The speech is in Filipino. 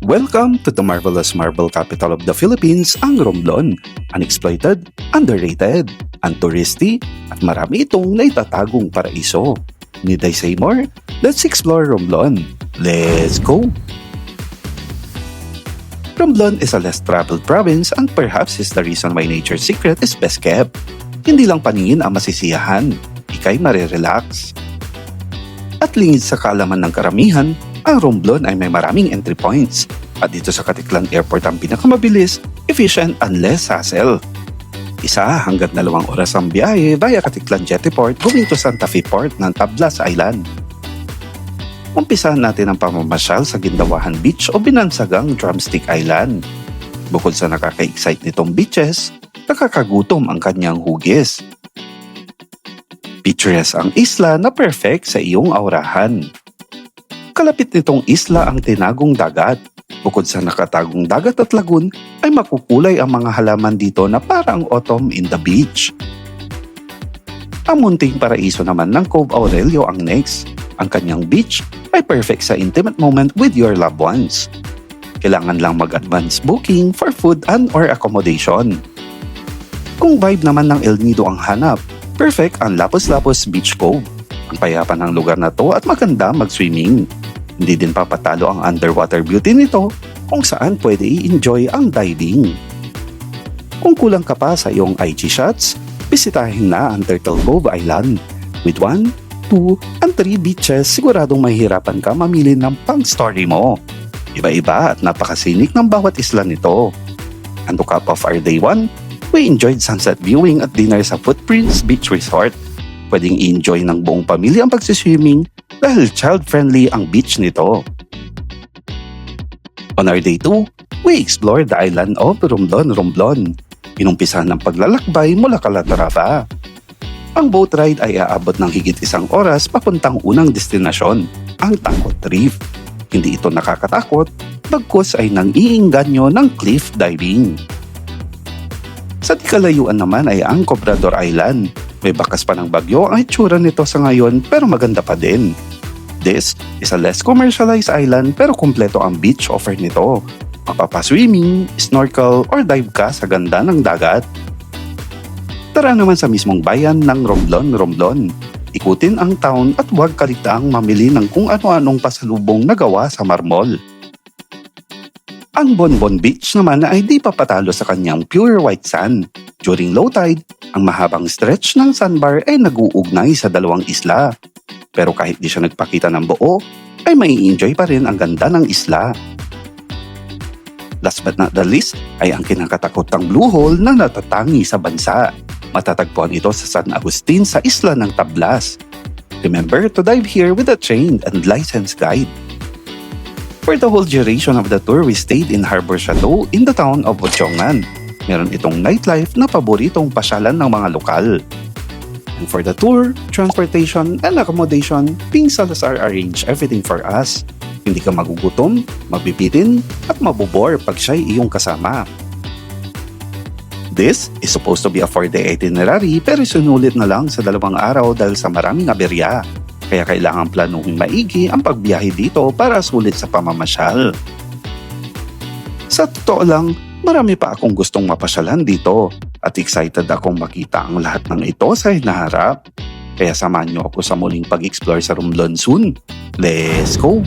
Welcome to the marvelous marble capital of the Philippines, ang Romblon. Unexploited, underrated, untouristy, at marami itong naitatagong paraiso. Need I say more? Let's explore Romblon. Let's go! Romblon is a less traveled province and perhaps is the reason why nature's secret is best kept. Hindi lang paningin ang masisiyahan, ika'y marirelax. At lingid sa kaalaman ng karamihan, ang Romblon ay may maraming entry points at dito sa Caticlan Airport ang pinakamabilis, efficient and less hassle. 1 hanggang 2 oras ang biyahe via Caticlan Jettyport going to Santa Fe Port ng Tablas Island. Umpisahan natin ang pamamasyal sa Guindawahan Beach o binansagang Drumstick Island. Bukod sa nakaka-excite nitong beaches, nakakagutom ang kanyang hugis. Picturesque ang isla na perfect sa iyong aurahan. Kalapit nitong isla ang tinagong dagat. Bukod sa nakatagong dagat at lagoon, ay makukulay ang mga halaman dito na parang autumn in the beach. Ang munting paraiso naman ng Cove Aurelio ang next. Ang kanyang beach ay perfect sa intimate moment with your loved ones. Kailangan lang mag-advance booking for food and or accommodation. Kung vibe naman ng El Nido ang hanap, perfect ang Lapus-Lapus Beach Cove. Ang payapa ng lugar na to at maganda mag-swimming. Hindi din papatalo ang underwater beauty nito kung saan pwede i-enjoy ang diving. Kung kulang ka pa sa iyong IG shots, bisitahin na ang Turtle Cove Island. With 1, 2, and 3 beaches, siguradong mahihirapan ka mamili ng pang-story mo. Iba-iba at napakasinik ng bawat isla nito. And to cap off our day 1, we enjoyed sunset viewing at dinner sa Footprints Beach Resort. Pwedeng i-enjoy ng buong pamilya ang pagsiswimming dahil child-friendly ang beach nito. On our day 2, we explored the island of Romblon. Inumpisahan ng paglalakbay mula Calatrava. Ang boat ride ay aabot ng higit 1 oras papuntang unang destinasyon, ang Takot Reef. Hindi ito nakakatakot, bagkus ay nang-iinganyo ng cliff diving. Sa di kalayuan naman ay ang Cobrador Island. May bakas pa ng bagyo ang itsura nito sa ngayon pero maganda pa din. This is a less commercialized island pero kumpleto ang beach offer nito. Mapapaswimming, snorkel or dive ka sa ganda ng dagat. Tara naman sa mismong bayan ng Romblon. Ikutin ang town at huwag kaligtaang mamili ng kung ano-anong pasalubong na gawa sa marmol. Ang Bonbon Beach naman ay di papatalo sa kanyang pure white sand. During low tide, ang mahabang stretch ng sandbar ay nag-uugnay sa 2 isla. Pero kahit di siya nagpakita ng buo, ay mai-enjoy pa rin ang ganda ng isla. Last but not the least ay ang kinakatakotang Blue Hole na natatangi sa bansa. Matatagpuan ito sa San Agustin sa isla ng Tablas. Remember to dive here with a trained and licensed guide. For the whole duration of the tour, we stayed in Harbor Chateau in the town of Ochongan. Meron itong nightlife na paboritong pasyalan ng mga lokal. And for the tour, transportation, and accommodation, Ping Salazar arranged everything for us. Hindi ka magugutom, mabibitin, at mabubore pag siya'y iyong kasama. This is supposed to be a 4-day itinerary pero sinulit na lang sa 2 araw dahil sa maraming aberya. Kaya kailangan planuhin maigi ang pagbiyahe dito para sulit sa pamamasyal. Sa totoo lang, marami pa akong gustong mapasyalan dito at excited akong makita ang lahat ng ito sa hinaharap. Kaya samahan niyo ako sa muling pag-explore sa Romblon soon. Let's go!